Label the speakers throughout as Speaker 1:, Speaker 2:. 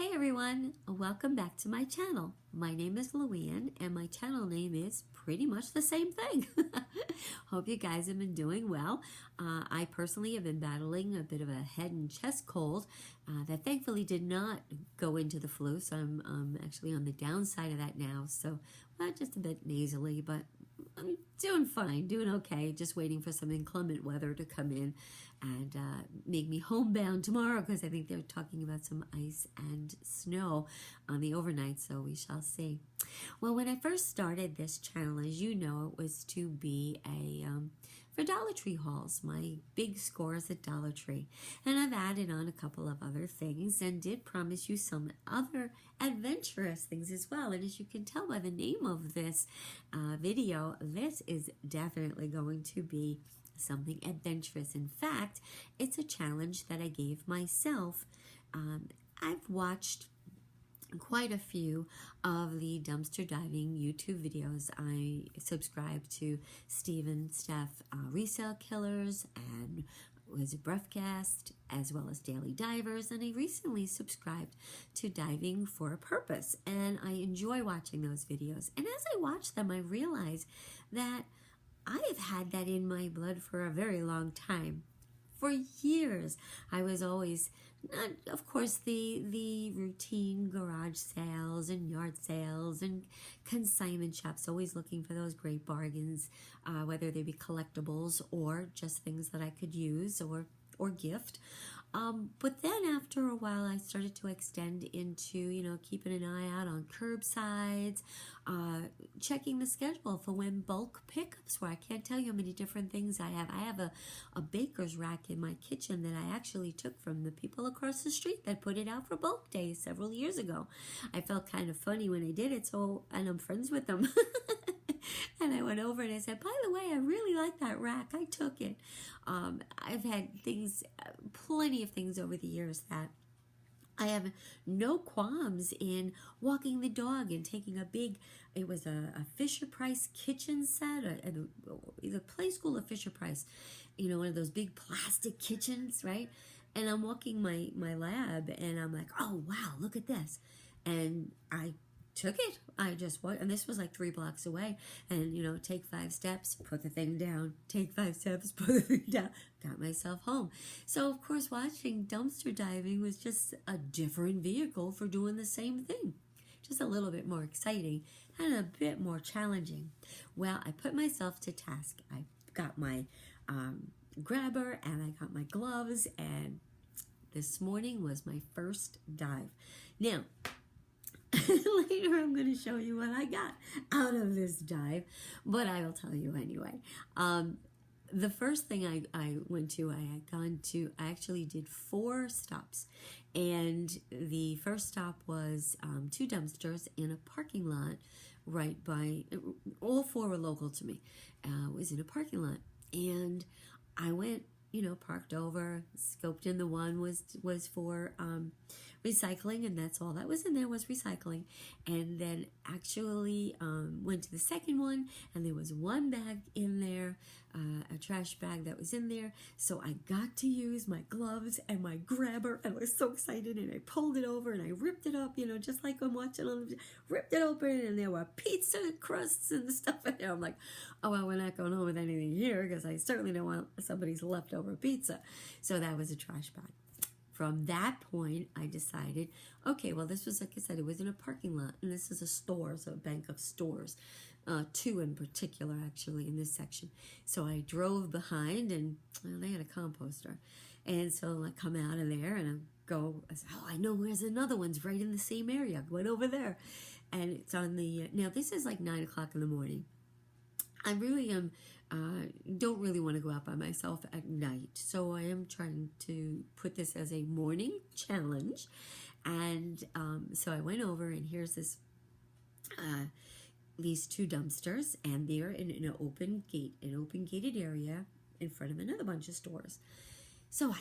Speaker 1: Hey everyone, welcome back to my channel. My name is Louanne and my channel name is pretty much the same thing. Hope you guys have been doing well. I personally have been battling a bit of a head and chest cold that thankfully did not go into the flu, so I'm actually on the downside of that now. So just a bit nasally, but I'm doing fine, doing okay, just waiting for some inclement weather to come in and make me homebound tomorrow, because I think they're talking about some ice and snow on the overnight, so we shall see. Well, when I first started this channel, as you know, it was to be for Dollar Tree hauls, my big scores at Dollar Tree. And I've added on a couple of other things and did promise you some other adventurous things as well. And as you can tell by the name of this video, this is definitely going to be something adventurous. In fact, it's a challenge that I gave myself. I've watched quite a few of the dumpster diving YouTube videos. I subscribe to StephenStephResaleKillers and was Breafkast, as well as DailyDivers, and I recently subscribed to DivingforaPurpose, and I enjoy watching those videos. And as I watch them, I realize that I have had that in my blood for a very long time. For years, I was always, not, of course, the routine garage sales and yard sales and consignment shops, always looking for those great bargains, whether they be collectibles or just things that I could use or gift. But then after a while, I started to extend into, keeping an eye out on curbsides, checking the schedule for when bulk pickups were. I can't tell you how many different things I have. I have a baker's rack in my kitchen that I actually took from the people across the street that put it out for bulk days several years ago. I felt kind of funny when I did it, and I'm friends with them. And I went over and I said, by the way, I really like that rack. I took it. I've had things, plenty of things over the years that I have no qualms in walking the dog and taking it was a Fisher-Price kitchen set, the Play School of Fisher-Price, one of those big plastic kitchens, right? And I'm walking my lab and I'm like, oh, wow, look at this. And I took it. I just walked, and this was like 3 blocks away, and take 5 steps, put the thing down, take 5 steps, put the thing down, got myself home. So of course, watching dumpster diving was just a different vehicle for doing the same thing, just a little bit more exciting and a bit more challenging. Well, I put myself to task. I got my grabber and I got my gloves, and this morning was my first dive. Now, later I'm going to show you what I got out of this dive, but I will tell you anyway. The first thing I went to, I actually did 4 stops, and the first stop was 2 dumpsters in a parking lot right by, all 4 were local to me. It was in a parking lot, and I went, parked over, scoped in. The one was for recycling, and that's all that was in there was recycling. And then actually went to the second one, and there was 1 bag in there, a trash bag that was in there. So I got to use my gloves and my grabber, and I was so excited, and I pulled it over and I ripped it up, just like I'm watching on, ripped it open, and there were pizza crusts and stuff in there. I'm like, oh, well, we're not going home with anything here, because I certainly don't want somebody's leftover pizza. So that was a trash bag. From that point, I decided, okay, well, this was, like I said, it was in a parking lot, and this is a store, so a bank of stores, 2 in particular, actually, in this section. So I drove behind, and they had a composter. And so I come out of there, and I said, oh, I know where's another one's right in the same area. I went over there, and it's on the, now this is like 9 o'clock in the morning. I really am, don't really want to go out by myself at night. So I am trying to put this as a morning challenge. And so I went over, and here's these 2 dumpsters, and they're in an open gated area in front of another bunch of stores. So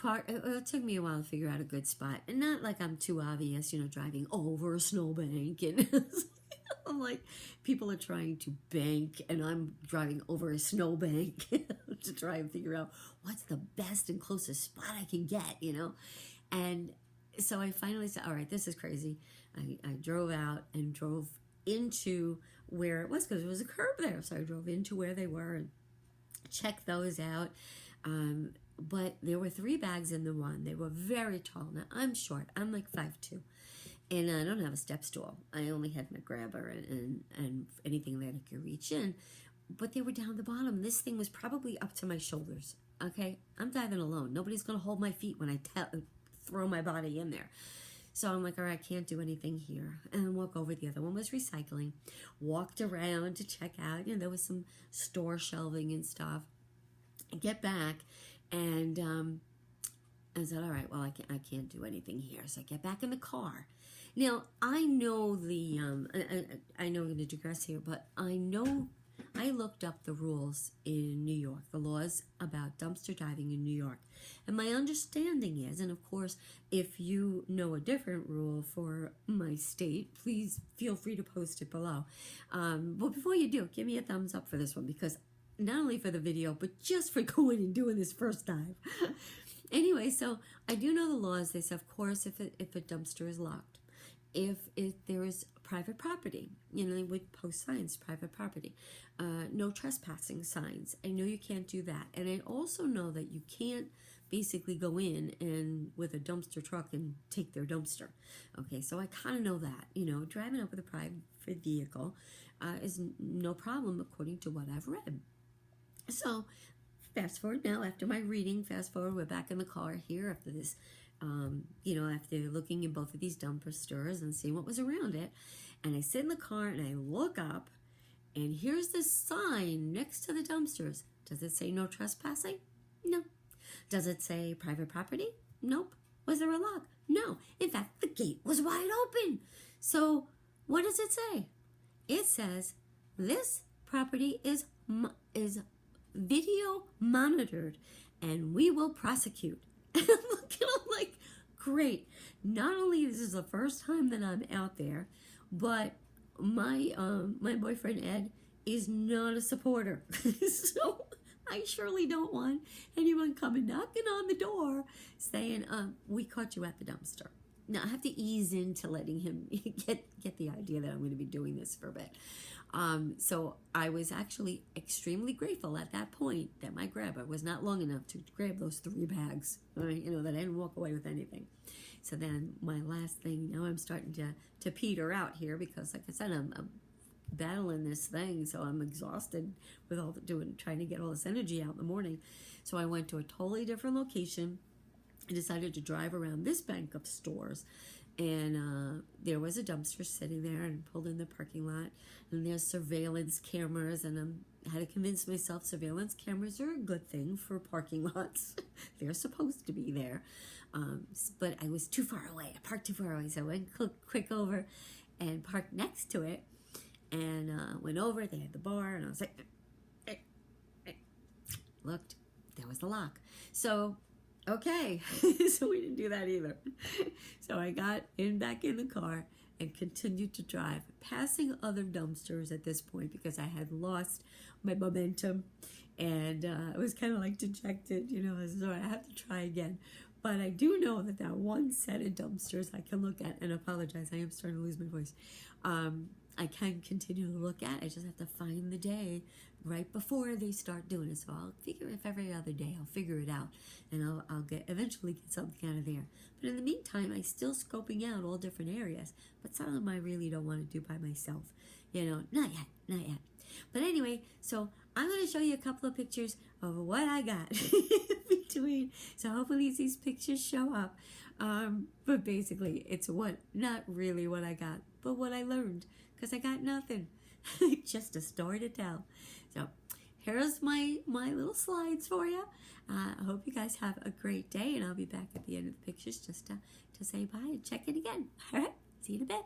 Speaker 1: it took me a while to figure out a good spot, and not like I'm too obvious, driving over a snowbank, and I'm like, people are trying to bank, and I'm driving over a snowbank to try and figure out what's the best and closest spot I can get, And so I finally said, all right, this is crazy. I drove out and drove into where it was, because there was a curb there. So I drove into where they were and checked those out. But there were 3 bags in the one. They were very tall. Now, I'm short. I'm like 5'2". And I don't have a step stool. I only had my grabber and anything that I could reach in. But they were down the bottom. This thing was probably up to my shoulders. Okay? I'm diving alone. Nobody's going to hold my feet when I throw my body in there. So I'm like, all right, I can't do anything here. And walk over. The other one was recycling. Walked around to check out. You know, there was some store shelving and stuff. I get back, and I said, all right, well, I can't do anything here. So I get back in the car. Now, I know I know I'm going to digress here, but I looked up the rules in New York, the laws about dumpster diving in New York. And my understanding is, and of course, if you know a different rule for my state, please feel free to post it below. But before you do, give me a thumbs up for this one, because not only for the video, but just for going and doing this first dive. Anyway, so I do know the laws. They say, of course, if a dumpster is locked, if there is private property, you know, they would post signs, private property, no trespassing signs. I know you can't do that. And I also know that you can't basically go in and with a dumpster truck and take their dumpster. Okay, so I kind of know that, you know, driving up with a private vehicle is no problem according to what I've read. So fast forward now, after my reading, we're back in the car here after this, you know, after looking in both of these dumpsters and seeing what was around it. And I sit in the car and I look up, and here's this sign next to the dumpsters. Does it say no trespassing? No. Does it say private property? Nope. Was there a lock? No. In fact, the gate was wide open. So what does it say? It says this property is video monitored, and we will prosecute. And I'm looking, I'm like, great. Not only this is the first time that I'm out there, but my boyfriend Ed is not a supporter. So I surely don't want anyone coming knocking on the door saying, we caught you at the dumpster. Now I have to ease into letting him get the idea that I'm going to be doing this for a bit. So I was actually extremely grateful at that point that my grabber was not long enough to grab those 3 bags, right? You know, that I didn't walk away with anything. So then my last thing, now I'm starting to peter out here, because like I said, I'm battling this thing, so I'm exhausted with all trying to get all this energy out in the morning. So I went to a totally different location. I decided to drive around this bank of stores, and there was a dumpster sitting there, and pulled in the parking lot, and there's surveillance cameras, and I had to convince myself surveillance cameras are a good thing for parking lots. They're supposed to be there. But I was too far away. I parked too far away, so I went quick over and parked next to it, and went over. They had the bar, and I was like, looked, there was the lock. So okay, so we didn't do that either. So I got back in the car and continued to drive, passing other dumpsters at this point, because I had lost my momentum, and I was kind of like dejected, you know, so I have to try again. But I do know that one set of dumpsters I can look at, and apologize, I am starting to lose my voice. I can continue to look at. I just have to find the day right before they start doing it. So I'll figure, if every other day, I'll figure it out, and I'll eventually get something out of there. But in the meantime, I'm still scoping out all different areas. But some of them I really don't want to do by myself. You know, not yet. But anyway, so I'm going to show you a couple of pictures of what I got between. So hopefully these pictures show up. But basically, it's not really what I got, but what I learned, because I got nothing. Just a story to tell. So here's my little slides for you. I hope you guys have a great day, and I'll be back at the end of the pictures just to say bye and check it again. All right, see you in a bit.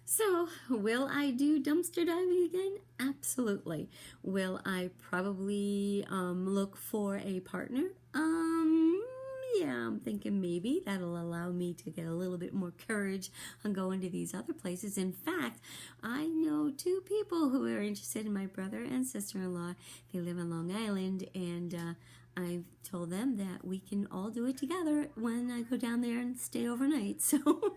Speaker 1: So, will I do dumpster diving again? Absolutely. Will I probably look for a partner? yeah, I'm thinking maybe that'll allow me to get a little bit more courage on going to these other places. In fact, I know 2 people who are interested in my brother and sister-in-law. They live in Long Island, and I've told them that we can all do it together when I go down there and stay overnight. So,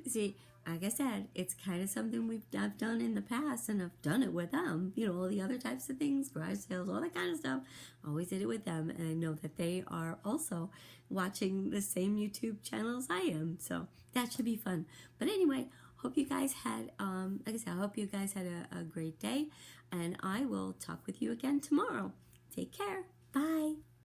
Speaker 1: see, like I said, it's kind of something I've done in the past, and I've done it with them. You know, all the other types of things, garage sales, all that kind of stuff. Always did it with them, and I know that they are also watching the same YouTube channels I am. So that should be fun. But anyway, hope you guys had, like I said, I hope you guys had a great day, and I will talk with you again tomorrow. Take care. Bye.